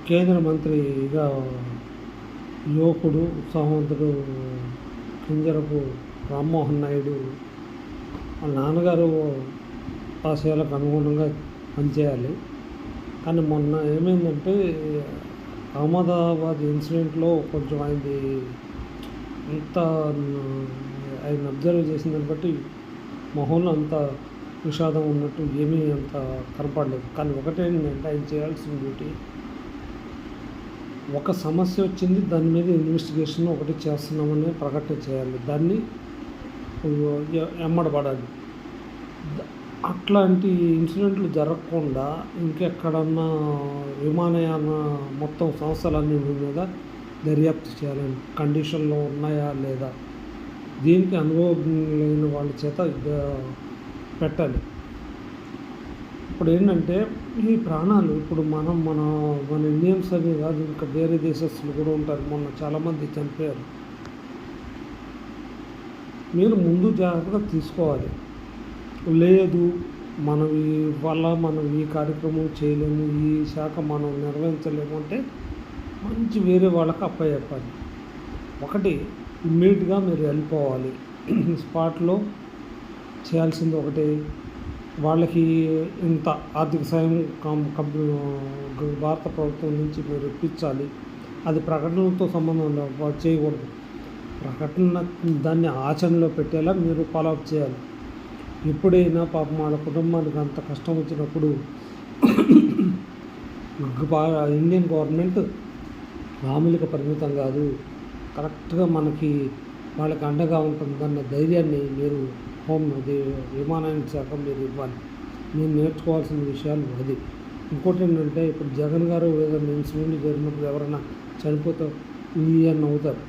కేంద్ర మంత్రిగా యువకుడు ఉత్సాహవంతుడు కింజరపు రామ్మోహన్ నాయుడు వాళ్ళ నాన్నగారు ఆశయాలకు అనుగుణంగా పనిచేయాలి. కానీ మొన్న ఏమైందంటే అహ్మదాబాద్ ఇన్సిడెంట్లో కొంచెం అంత ఆయన అబ్జర్వ్ చేసిన దాన్ని బట్టి మొహంలో అంత విషాదం ఉన్నట్టు ఏమీ అంత కనపడలేదు. కానీ ఒకటేంటంటే ఆయన చేయాల్సిన డ్యూటీ, ఒక సమస్య వచ్చింది, దాని మీద ఇన్వెస్టిగేషన్ ఒకటి చేస్తున్నామని ప్రకటన చేయాలి, దాన్ని ఎమ్మడబడాలి. అట్లాంటి ఇన్సిడెంట్లు జరగకుండా ఇంకెక్కడన్నా విమానయాన మొత్తం సంస్థలన్నింటి మీద దర్యాప్తు చేయాలని, కండిషన్లో ఉన్నాయా లేదా, దీనికి అనుభవం లేని వాళ్ళ చేత పెట్టాలి. ఇప్పుడు ఏంటంటే ఈ ప్రాణాలు ఇప్పుడు మన ఇండియన్స్ అనే కాదు, ఇంకా వేరే దేశస్తులు కూడా ఉంటారు. మొన్న చాలామంది చనిపోయారు. మీరు ముందు జాగ్రత్తగా తీసుకోవాలి. లేదు మనం ఈ కార్యక్రమం చేయలేము, ఈ శాఖ మనం నిర్వహించలేము అంటే మంచి వేరే వాళ్ళకి అప్పచెప్పాలి. ఒకటి ఇమ్మీడియట్గా మీరు వెళ్ళిపోవాలి. స్పాట్లో చేయాల్సింది ఒకటి, వాళ్ళకి ఇంత ఆర్థిక సాయం భారత ప్రభుత్వం నుంచి మీరు ఇప్పించాలి. అది ప్రకటనతో సంబంధం చేయకూడదు. ప్రకటన దాన్ని ఆచరణలో పెట్టేలా మీరు ఫాలోఅప్ చేయాలి. ఎప్పుడైనా పాపం వాళ్ళ కుటుంబానికి అంత కష్టం వచ్చినప్పుడు ఇండియన్ గవర్నమెంట్ మామూలుగా పరిమితం కాదు, కరెక్ట్గా వాళ్ళకి అండగా ఉంటుందన్న ధైర్యాన్ని మీరు విమానయాన శాఖ మీరు ఇవ్వాలి. మీరు నేర్చుకోవాల్సిన విషయాలు అది. ఇంకోటి ఏంటంటే ఇప్పుడు జగన్ గారు ఏదైనా ఇన్సిడెంట్ జరిగినప్పుడు ఎవరైనా చనిపోతే ఈయన అవుతారు.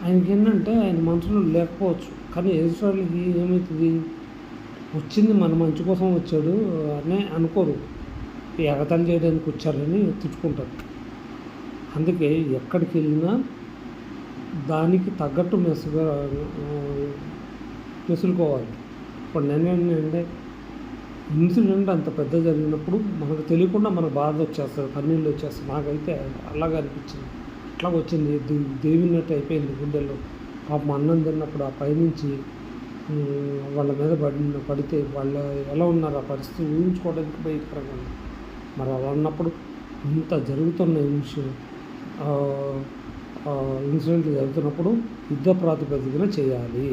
ఆయనకి ఏంటంటే ఆయన మనసులో లేకపోవచ్చు, కానీ ఎదుటివాళ్ళకి ఏమవుతుంది, వచ్చింది మన మంచి కోసం వచ్చాడు అని అనుకోరు, ఎగతాళి చేయడానికి వచ్చారని తిట్టుకుంటారు. అందుకే ఎక్కడికి వెళ్ళినా దానికి తగ్గట్టు మెసులుకోవాలి. ఇప్పుడు నేనేంటంటే ఇన్సిడెంట్ అంత పెద్ద జరిగినప్పుడు మనకు తెలియకుండా మనకు బాధ వచ్చేస్తుంది, కన్నీళ్ళు వచ్చేస్తుంది. నాకైతే అలాగే అనిపించింది. అట్లా వచ్చింది, దేవినట్టు అయిపోయింది గుండెల్లో. పాపం అన్నం తిన్నప్పుడు ఆ పైనుంచి వాళ్ళ మీద పడితే వాళ్ళు ఎలా ఉన్నారు, ఆ పరిస్థితి ఊహించుకోవడానికి భయంకరంగా ఉంది. మరి అలా ఉన్నప్పుడు ఇంత జరుగుతున్న ఇన్సిడెంట్లు జరుగుతున్నప్పుడు యుద్ధ ప్రాతిపదికన చేయాలి.